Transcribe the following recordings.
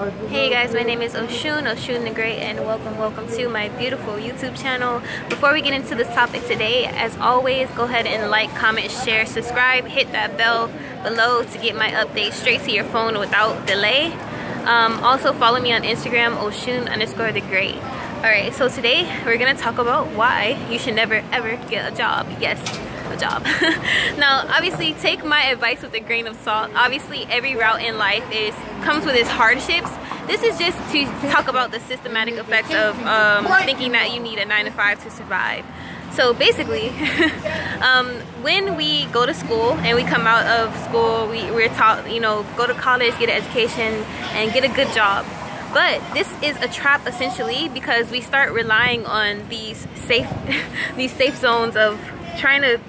Hey guys, my name is Oshun the Great, and welcome to my beautiful YouTube channel. Before we get into this topic today, as always, go ahead and like, comment, share, subscribe, hit that bell below to get my updates straight to your phone without delay. Also follow me on Instagram, Oshun_the Great. Alright, so today we're gonna talk about why you should never ever get a job. Yes, a job. Now, obviously, take my advice with a grain of salt. Obviously, every route in life comes with its hardships. This is just to talk about the systematic effects of thinking that you need a 9-to-5 to survive. So basically, when we go to school and we come out of school, we're taught, go to college, get an education, and get a good job. But this is a trap essentially, because we start relying on these safe zones of trying to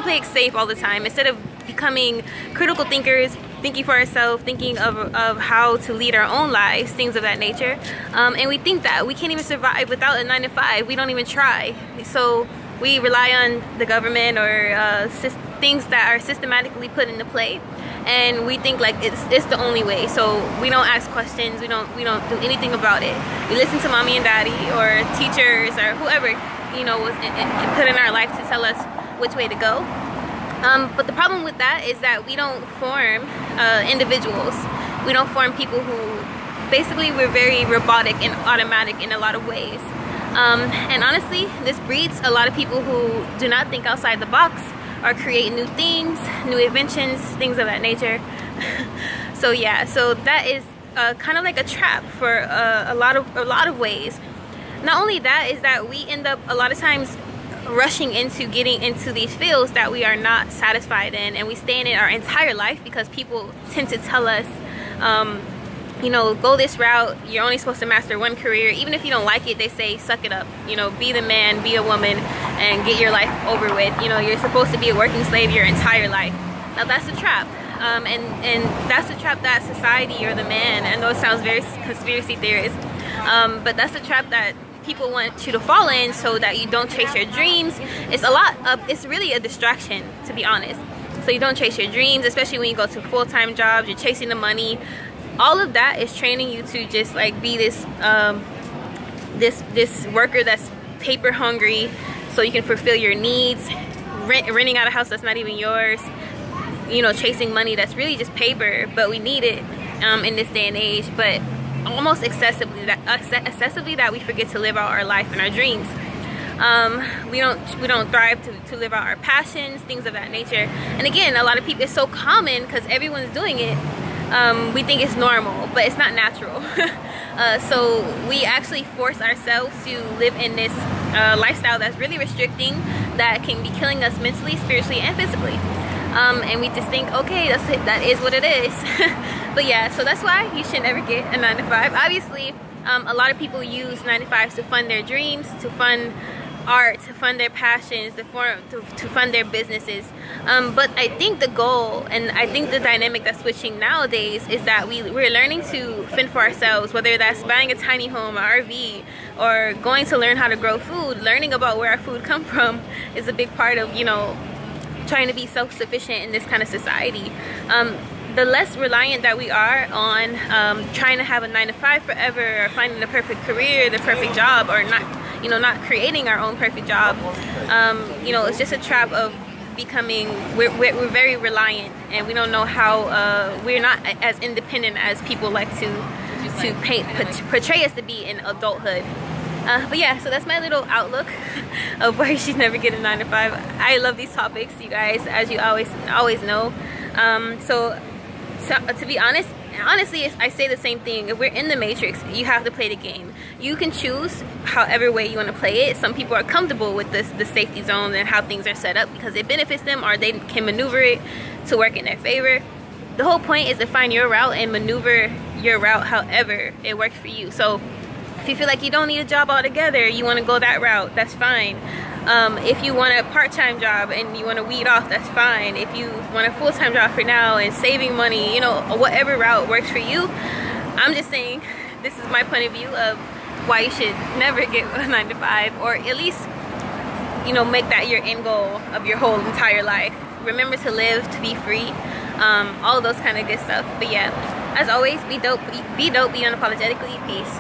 play it safe all the time, instead of becoming critical thinkers, thinking for ourselves, thinking of how to lead our own lives, things of that nature. And we think that we can't even survive without a 9-to-5. We don't even try. So we rely on the government or things that are systematically put into play, and we think like it's the only way. So we don't ask questions, we don't do anything about it. We listen to mommy and daddy or teachers or whoever was put in our life to tell us which way to go. But the problem with that is that we don't form individuals. We don't form people who, basically, we're very robotic and automatic in a lot of ways. And honestly, this breeds a lot of people who do not think outside the box or create new things, new inventions, things of that nature. So yeah, so that is kind of like a trap for a lot of ways. Not only that, is that we end up a lot of times rushing into getting into these fields that we are not satisfied in, and we stay in it our entire life because people tend to tell us, go this route, you're only supposed to master one career. Even if you don't like it, they say suck it up, be the man, be a woman, and get your life over with. You're supposed to be a working slave your entire life. Now that's a trap, and that's a trap that society or the man, I know it sounds very conspiracy theorist, but that's a trap that people want you to fall in so that you don't chase your dreams. It's really a distraction, to be honest. So you don't chase your dreams, especially when you go to full-time jobs, you're chasing the money. All of that is training you to just like be this this worker that's paper hungry, so you can fulfill your needs, renting out a house that's not even yours, chasing money that's really just paper, but we need it in this day and age, but almost excessively that we forget to live out our life and our dreams. We don't thrive to live out our passions, things of that nature. And again, a lot of people, it's so common because everyone's doing it. We think it's normal, but it's not natural. So we actually force ourselves to live in this lifestyle that's really restricting, that can be killing us mentally, spiritually, and physically. And we just think, okay, that is what it is. But yeah, so that's why you should never get a 9-to-5. Obviously, a lot of people use 9-to-5s to fund their dreams, to fund art, to fund their passions, to fund their businesses. But I think the goal, and I think the dynamic that's switching nowadays, is that we're learning to fend for ourselves, whether that's buying a tiny home, an RV, or going to learn how to grow food. Learning about where our food comes from is a big part of, trying to be self-sufficient in this kind of society. The less reliant that we are on trying to have a 9-to-5 forever, or finding the perfect career, the perfect job, or not creating our own perfect job, it's just a trap of becoming, we're very reliant, and we don't know how, we're not as independent as people like to portray us to be in adulthood. But yeah, so that's my little outlook of why you should never get a 9-to-5. I love these topics, you guys, as you always know. So to be honest, honestly, I say the same thing. If we're in the matrix, you have to play the game. You can choose however way you want to play it. Some people are comfortable with the safety zone and how things are set up because it benefits them, or they can maneuver it to work in their favor. The whole point is to find your route and maneuver your route however it works for you. So if you feel like you don't need a job altogether, you want to go that route, that's fine. If you want a part-time job and you want to weed off, that's fine. If you want a full-time job for now and saving money, whatever route works for you. I'm just saying, this is my point of view of why you should never get a 9-to-5, or at least, make that your end goal of your whole entire life. Remember to live, to be free, all of those kind of good stuff. But yeah. As always, be dope, be unapologetically. Peace.